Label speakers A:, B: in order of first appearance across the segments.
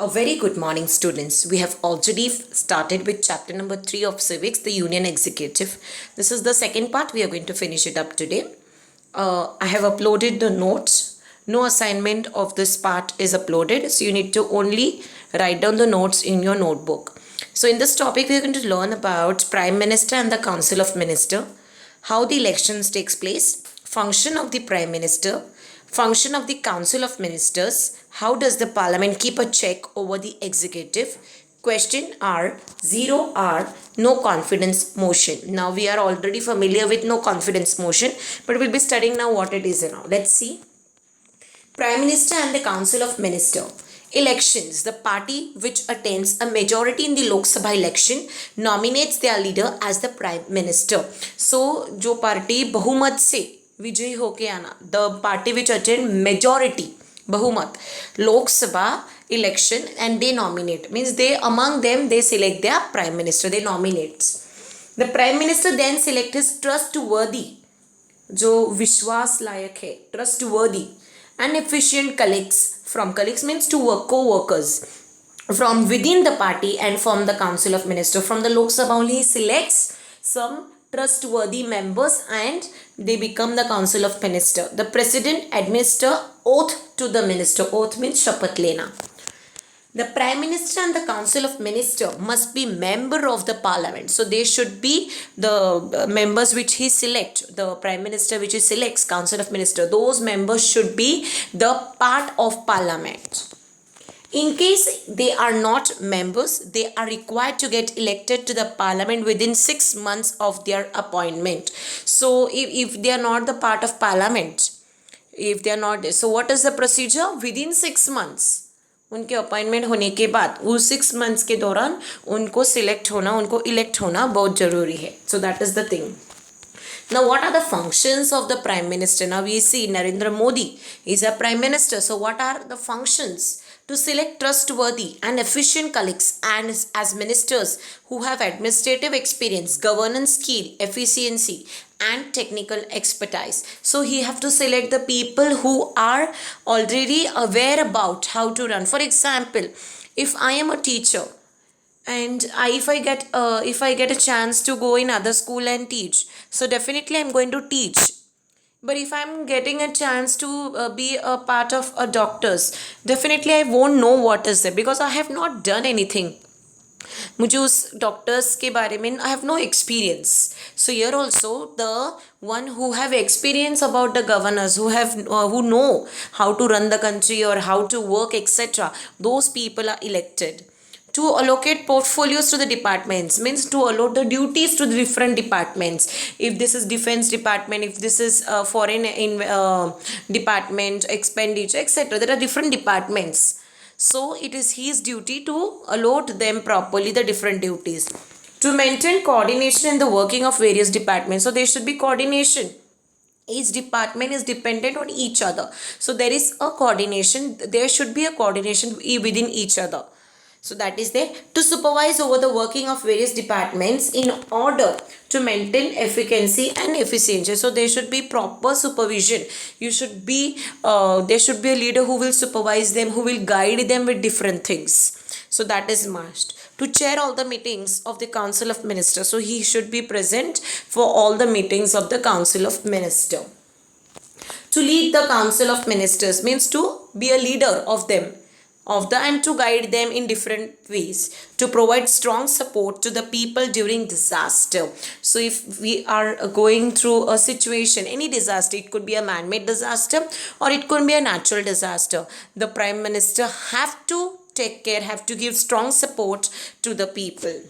A: A very good morning, students. We have already started with chapter number 3 of civics, the Union Executive. This is the second part. We are going to finish it up today. I have uploaded the notes. No assignment of this part is uploaded, so you need to only write down the notes in your notebook. So in this topic, we are going to learn about Prime Minister and the Council of Minister, how the elections takes place, function of the Prime Minister, function of the Council of Ministers, how does the Parliament keep a check over the executive? Question R, 0R, no confidence motion. Now we are already familiar with no confidence motion, but we'll be studying now what it is now. Let's see. Prime Minister and the Council of Minister. Elections. The party which attains a majority in the Lok Sabha election nominates their leader as the Prime Minister. So, जो party बहुमत से विजयी होके आना, the party which attained majority, बहुमत, Lok Sabha election and they nominate, means they among them they select their Prime Minister, they nominate. The Prime Minister then select his trustworthy, जो विश्वास लायक है, trustworthy and efficient colleagues means to work co-workers from within the party and from the Council of Minister. From the Lok Sabha only he selects some trustworthy members and they become the Council of Minister. The President administer oath to the minister. Oath means shapath lena. The Prime Minister and the Council of Minister must be member of the Parliament. So they should be the members which he select, the Prime Minister which he selects, Council of Minister. Those members should be the part of Parliament. In case they are not members, they are required to get elected to the Parliament within 6 months of their appointment. So if they are not the part of Parliament, if they are not, so what is the procedure? Within 6 months. उनके appointment होने के बाद उस 6 months के दौरान उनको select होना, उनको इलेक्ट होना बहुत ज़रूरी है. So that is the thing. Now, what are the functions of the Prime Minister? Now, we see Narendra Modi is a Prime Minister. So, what are the functions? To select trustworthy and efficient colleagues and as ministers who have administrative experience, governance skill, efficiency and technical expertise. So, he have to select the people who are already aware about how to run. For example, if I am a teacher, and if I get a chance to go in other school and teach, so definitely I'm going to teach. But if I'm getting a chance to be a part of a doctors, definitely I won't know what is there because I have not done anything. मुझे उस doctors के बारे में I have no experience. So here also the one who have experience about the governors, who know how to run the country or how to work, etc. Those people are elected. To allocate portfolios to the departments means to allot the duties to the different departments. If this is defense department, if this is foreign department, expenditure, etc. There are different departments. So it is his duty to allot them properly, the different duties. To maintain coordination in the working of various departments. So there should be coordination. Each department is dependent on each other. So there is a coordination. There should be a coordination within each other. So that is there. To supervise over the working of various departments in order to maintain efficiency and efficiency. So there should be proper supervision. There should be a leader who will supervise them, who will guide them with different things. So that is must. To chair all the meetings of the Council of Ministers. So he should be present for all the meetings of the Council of Ministers. To lead the Council of Ministers means to be a leader of them. And to guide them in different ways, to provide strong support to the people during disaster. So if we are going through a situation, any disaster, it could be a man-made disaster or it could be a natural disaster, the Prime Minister have to take care, have to give strong support to the people.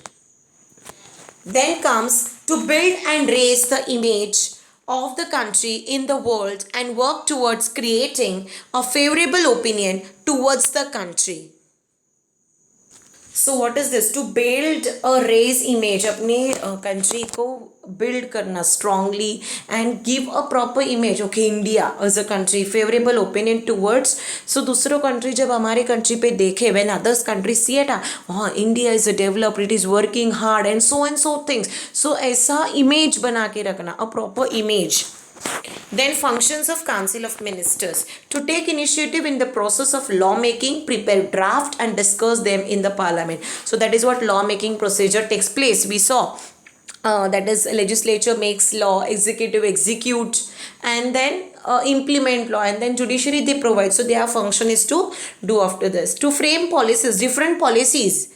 A: Then comes to build and raise the image of the country in the world and work towards creating a favorable opinion towards the country. So what is this? To build a raise image, अपने country को build करना strongly and give a proper image. Okay, India as a country, favorable opinion towards. So दूसरों country जब हमारे country पे देखे, when others countries see it, India is a developed, it is working hard and so things. So ऐसा image बना के रखना, a proper image. Then functions of Council of Ministers: to take initiative in the process of lawmaking, prepare draft and discuss them in the parliament. So that is what lawmaking procedure takes place. We saw that is, legislature makes law, executive execute, and then implement law, and then judiciary they provide. So their function is to do after this. To frame policies, different policies,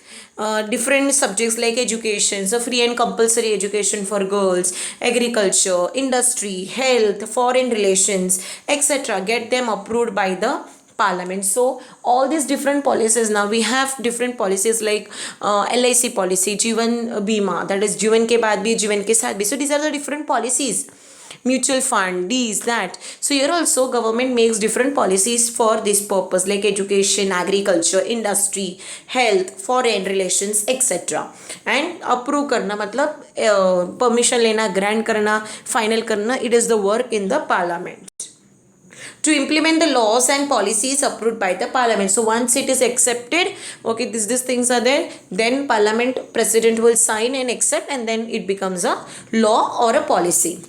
A: different subjects like education, so free and compulsory education for girls, agriculture, industry, health, foreign relations, etc., get them approved by the parliament. So all these different policies, now we have different policies like LIC policy, जीवन बीमा, that is जीवन के बाद भी जीवन के साथ भी. So these are the different policies, mutual fund, these, that. So here also government makes different policies for this purpose like education, agriculture, industry, health, foreign relations, etc. And approve करना मतलब permission लेना, grant करना, final करना, it is the work in the parliament. To implement the laws and policies approved by the parliament. So once it is accepted, okay, these things are there, then parliament president will sign and accept, and then it becomes a law or a policy.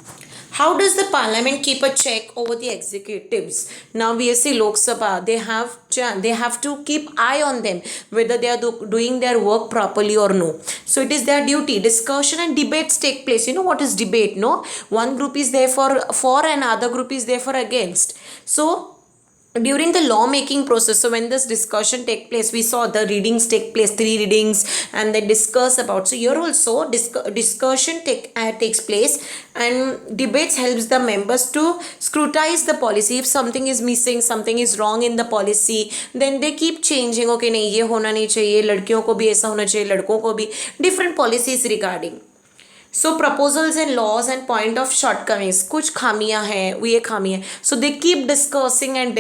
A: How does the parliament keep a check over the executives? Now we see Lok Sabha, they have to keep eye on them whether they are doing their work properly or no. So it is their duty. Discussion and debates take place. You know what is debate, no? One group is there for and other group is there for against. So during the law making process, so when this discussion take place, we saw the readings take place, 3 readings, and they discuss about. So here also discussion takes place, and debates helps the members to scrutinize the policy. If something is missing, something is wrong in the policy, then they keep changing. Okay, नहीं ये होना नहीं चाहिए, लड़कियों को भी ऐसा होना चाहिए, लड़कों को भी, different policies regarding. So proposals and laws and point of shortcomings, कुछ खामियां हैं, वो ये खामियां. So they keep discussing and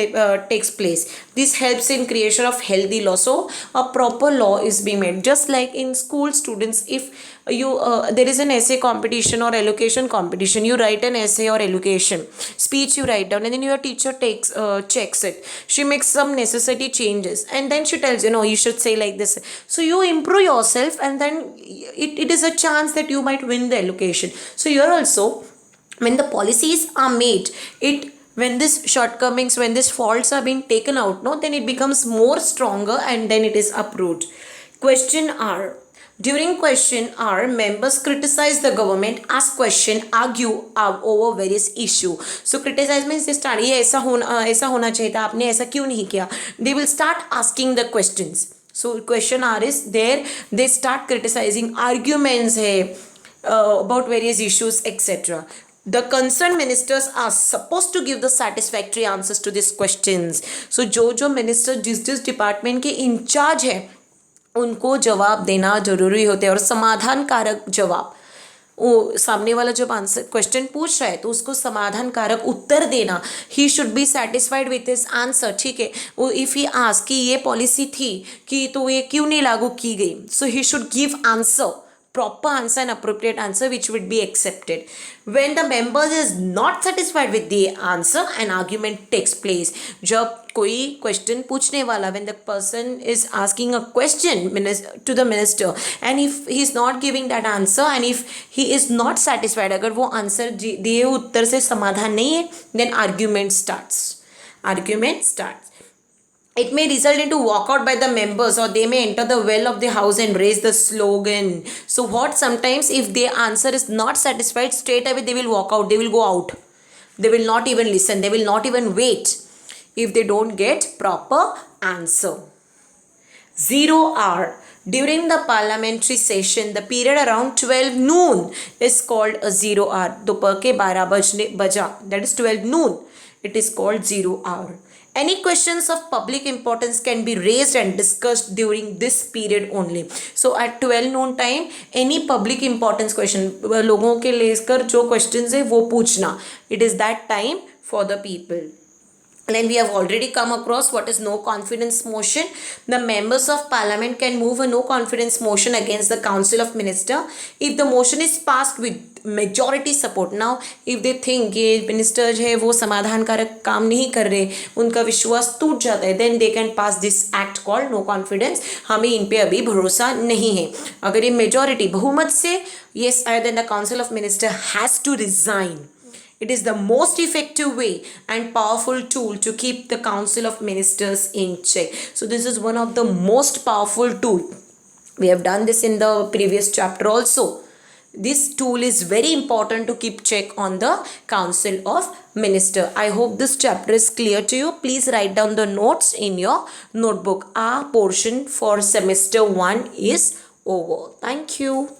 A: takes place. This helps in creation of healthy law. So a proper law is being made. Just like in school students, if you there is an essay competition or allocation competition, you write an essay or allocation speech, you write down, and then your teacher takes checks it. She makes some necessary changes, and then she tells you, no, you should say like this. So you improve yourself, and then it is a chance that you might win the allocation. So here also, when the policies are made, when this shortcomings, when these faults are being taken out, no, then it becomes more stronger, and then it is approved. Question R. During question R, members criticize the government, ask question, argue over various issue. So criticize means they start, ये ऐसा होना चाहिए था, आपने ऐसा क्यों नहीं किया. They will start asking the questions. So question R is there, they start criticizing, arguments है about various issues, etc. The concerned ministers are supposed to give the satisfactory answers to these questions. So जो minister जिस department के in charge है, उनको जवाब देना जरूरी होते हैं, और समाधान कारक जवाब. वो सामने वाला जब आंसर क्वेश्चन पूछ रहा है तो उसको समाधान कारक उत्तर देना. He should be satisfied with his answer. ठीक है, वो इफ ही आस्क कि ये पॉलिसी थी कि तो ये क्यों नहीं लागू की गई, so he should give answer, proper answer and appropriate answer which would be accepted. When the members is not satisfied with the answer, an argument takes place. जब कोई क्वेश्चन पूछने वाला, when the person is asking a question to the minister, and if he is not giving that answer, and if he is not satisfied, अगर वो answer दिए उत्तर से समाधान नहीं है, then argument starts. It may result into walkout by the members, or they may enter the well of the house and raise the slogan. So what, sometimes if their answer is not satisfied, straight away they will walk out, they will go out. They will not even listen, they will not even wait if they don't get proper answer. 0 hour. During the parliamentary session, the period around 12 noon is called a 0 hour. दोपहर के 12 बजा, that is 12 noon. It is called 0 hour. Any questions of public importance can be raised and discussed during this period only. So at 12 noon time, any public importance question, लोगों के लेकर जो questions है वो पूछना. It is that time for the people. Then we have already come across what is no confidence motion. The members of parliament can move a no confidence motion against the council of minister if the motion is passed with majority support. Now if they think ये ministers है वो समाधान कारक काम नहीं कर रहे, उनका विश्वास टूट जाता है, then they can pass this act called no confidence. हमें इन पे अभी भरोसा नहीं है. अगर ये majority बहुमत से yes, then the council of minister has to resign. It is the most effective way and powerful tool to keep the Council of Ministers in check. So this is one of the most powerful tool. We have done this in the previous chapter also. This tool is very important to keep check on the Council of Minister. I hope this chapter is clear to you. Please write down the notes in your notebook. Our portion for semester 1 is over. Thank you.